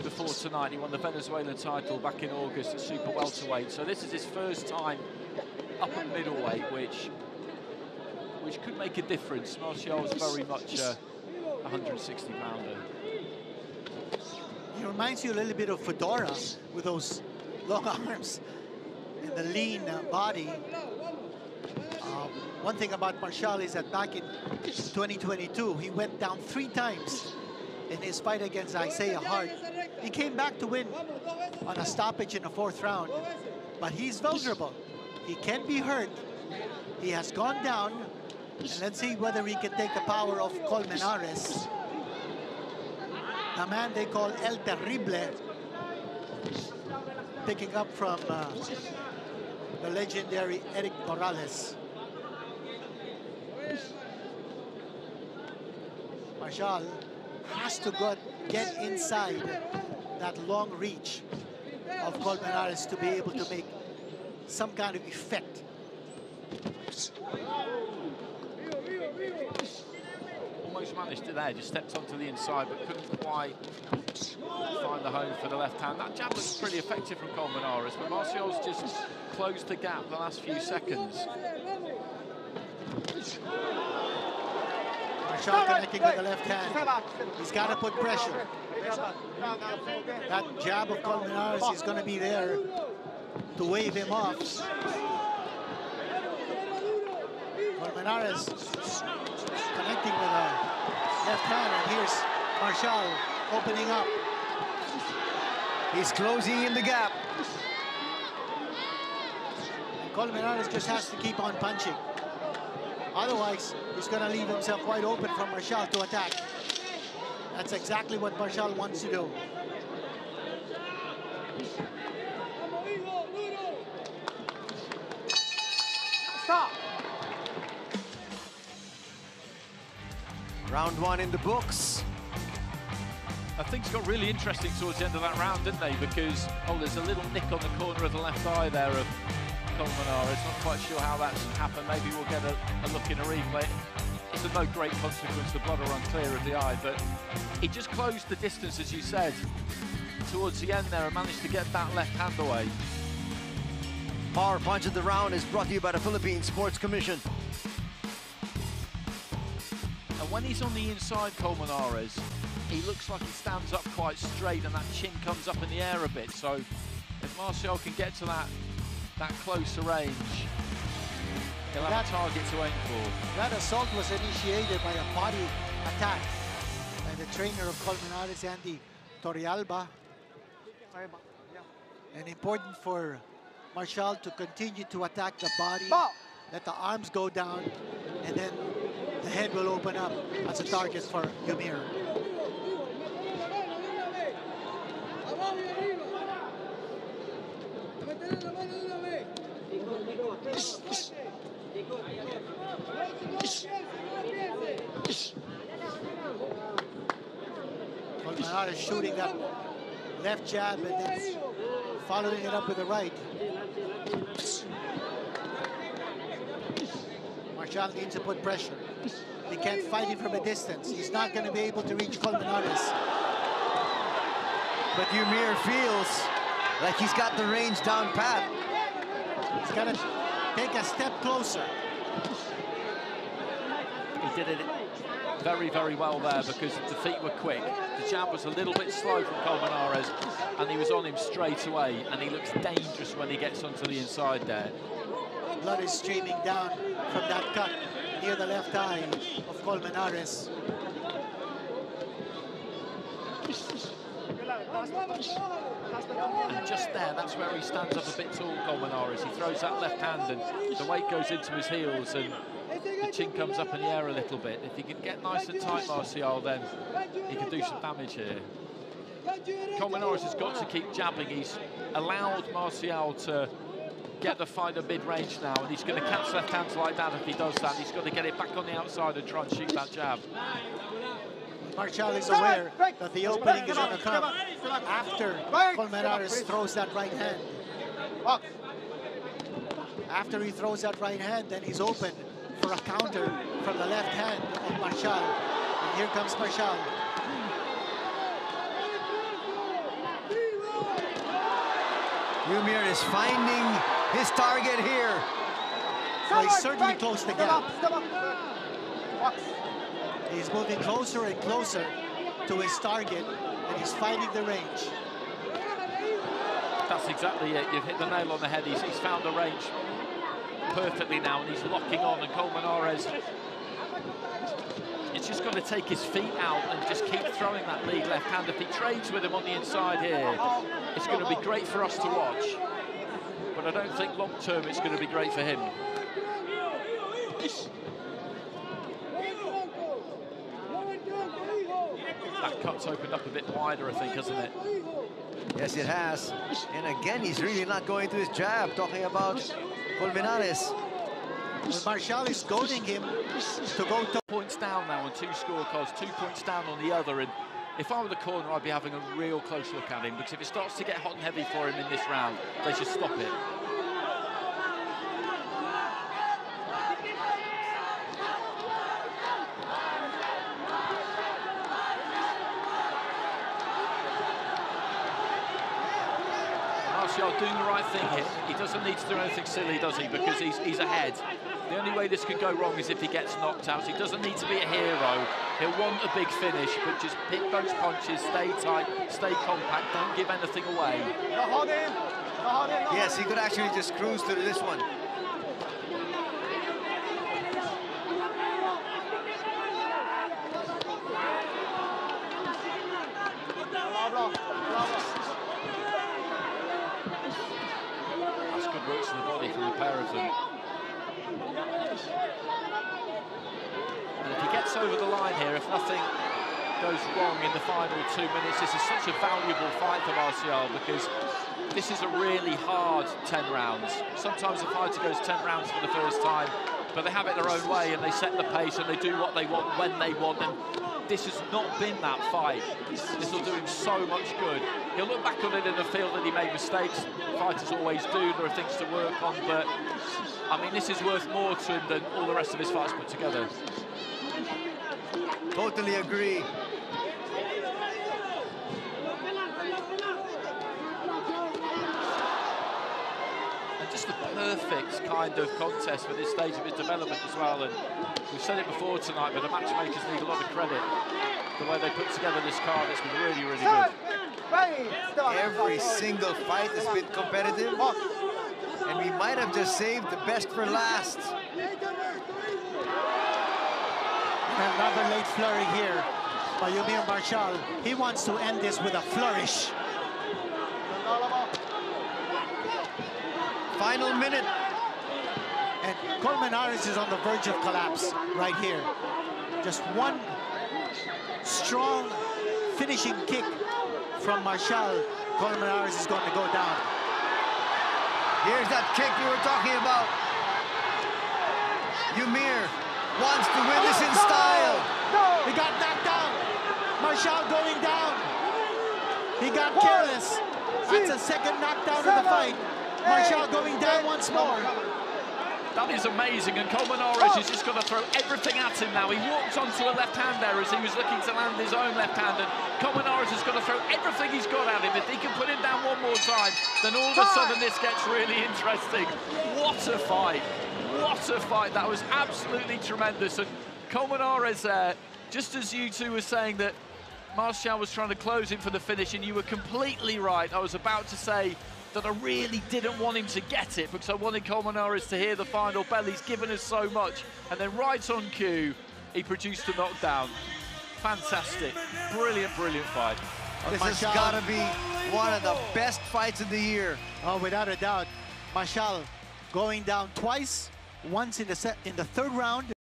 before tonight. He won the Venezuelan title back in August at super welterweight. So this is his first time up at middleweight, which could make a difference. Marcial is very much a 160-pounder. He reminds you a little bit of Fedora with those long arms and the lean body. One thing about Marcial is that back in 2022, he went down 3 times in his fight against Isaiah Hart. He came back to win on a stoppage in the 4th round, but he's vulnerable. He can be hurt. He has gone down, and let's see whether he can take the power of Colmenares, the man they call El Terrible, picking up from the legendary Eric Morales. Marcial has to get inside that long reach of Colmenares to be able to make some kind of effect. Almost managed it there, just stepped onto the inside, but couldn't quite find the home for the left hand. That jab looks pretty effective from Colmenares, but Marcial's just closed the gap the last few seconds. Marcial connecting with the left hand. He's got to put pressure. That jab of Colmenares is going to be there to wave him off. Colmenares connecting with the left hand, and here's Marcial opening up. He's closing in the gap. And Colmenares just has to keep on punching. Otherwise, he's going to leave himself wide open for Marcial to attack. That's exactly what Marcial wants to do. Stop. Round 1 in the books. Things got really interesting towards the end of that round, didn't they? Because, there's a little nick on the corner of the left eye there of Colmenares. Not quite sure how that's happened. Maybe we'll get a look in a replay. It's of no great consequence. The blood will run clear of the eye, but he just closed the distance, as you said, towards the end there and managed to get that left hand away. Power Punch of the Round is brought to you by the Philippine Sports Commission. And when he's on the inside, Colmenares, he looks like he stands up quite straight and that chin comes up in the air a bit. So if Marcial can get to that closer range, he'll have a target to aim for. That assault was initiated by a body attack by the trainer of Colmenares, Andy Torrealba. And important for Marcial to continue to attack the body, let the arms go down, and then the head will open up as a target for Ymir. Colmenares shooting that left jab and then following it up with the right. Marcial needs to put pressure. He can't fight him from a distance. He's not going to be able to reach Colmenares. But Ymir feels like he's got the range down pat. He's got to take a step closer. He did it very, very well there because the feet were quick. The jab was a little bit slow from Colmenares, and he was on him straight away, and he looks dangerous when he gets onto the inside there. Blood is streaming down from that cut near the left eye of Colmenares. And just there, that's where he stands up a bit tall, Colmenares. He throws that left hand and the weight goes into his heels and the chin comes up in the air a little bit. If he can get nice and tight, Marcial, then he can do some damage here. Colmenares has got to keep jabbing. He's allowed Marcial to get the fight at mid-range now, and he's going to catch left hands like that. If he does that, he's got to get it back on the outside and try and shoot that jab. Marcial is aware that the opening is going to come after Colmenares throws that right hand. After he throws that right hand, then he's open for a counter from the left hand of Marcial. And here comes Marcial. Yumir is finding his target here. So he's certainly closed the gap. He's moving closer and closer to his target, and he's finding the range. That's exactly it. You've hit the nail on the head. He's found the range perfectly now, and he's locking on. And Colmenares, it's just going to take his feet out and just keep throwing that lead left hand. If he trades with him on the inside here, it's going to be great for us to watch. But I don't think long term it's going to be great for him. That cut's opened up a bit wider, I think, hasn't it? Yes, it has. And again, he's really not going to his jab, talking about Colmenares. Marcial is goading him to go to... Points down now on 2 scorecards, 2 points down on the other. And if I were the corner, I'd be having a real close look at him, because if it starts to get hot and heavy for him in this round, they should stop it. Marcial doing the right thing here. He doesn't need to do anything silly, does he? Because he's ahead. The only way this could go wrong is if he gets knocked out. So he doesn't need to be a hero. He'll want a big finish, but just pick those punches, stay tight, stay compact, don't give anything away. Yes, he could actually just cruise to this one. That's good works in the body from the pair of them. And if he gets over the line here, if nothing goes wrong in the final 2 minutes, this is such a valuable fight for Marcial, because this is a really hard 10 rounds. Sometimes the fighter goes 10 rounds for the first time, but they have it their own way and they set the pace and they do what they want when they want. And this has not been that fight. This will do him so much good. He'll look back on it in the field that he made mistakes. Fighters always do. There are things to work on, but I mean, this is worth more to him than all the rest of his fights put together. Totally agree. And just the perfect kind of contest for this stage of his development as well. And we've said it before tonight, but the matchmakers need a lot of credit. The way they put together this card, it's been really, really good. Every single fight has been competitive, and we might have just saved the best for last. Another late flurry here by Yumir Marcial. He wants to end this with a flourish. Final minute. And Colmenares is on the verge of collapse right here. Just one strong finishing kick from Marcial. Colmenares is going to go down. Here's that kick you were talking about. Yumir wants to win this in style. He got knocked down. Marcial going down. He got careless. That's a second knockdown of the fight. Marcial going down once more. That is amazing, and Colmenares is just going to throw everything at him now. He walked onto a left hand there as he was looking to land his own left hand, and Colmenares is going to throw everything he's got at him. If he can put him down one more time, then all of a sudden this gets really interesting. What a fight. What a fight. That was absolutely tremendous. And Colmenares there, just as you two were saying that Marcial was trying to close him for the finish, and you were completely right. I was about to say that I really didn't want him to get it, because I wanted Colmenares to hear the final bell. He's given us so much, and then right on cue, he produced a knockdown. Fantastic. Brilliant, brilliant fight. This has got to be one of the best fights of the year. Oh, without a doubt. Marcial going down twice, once in the third round.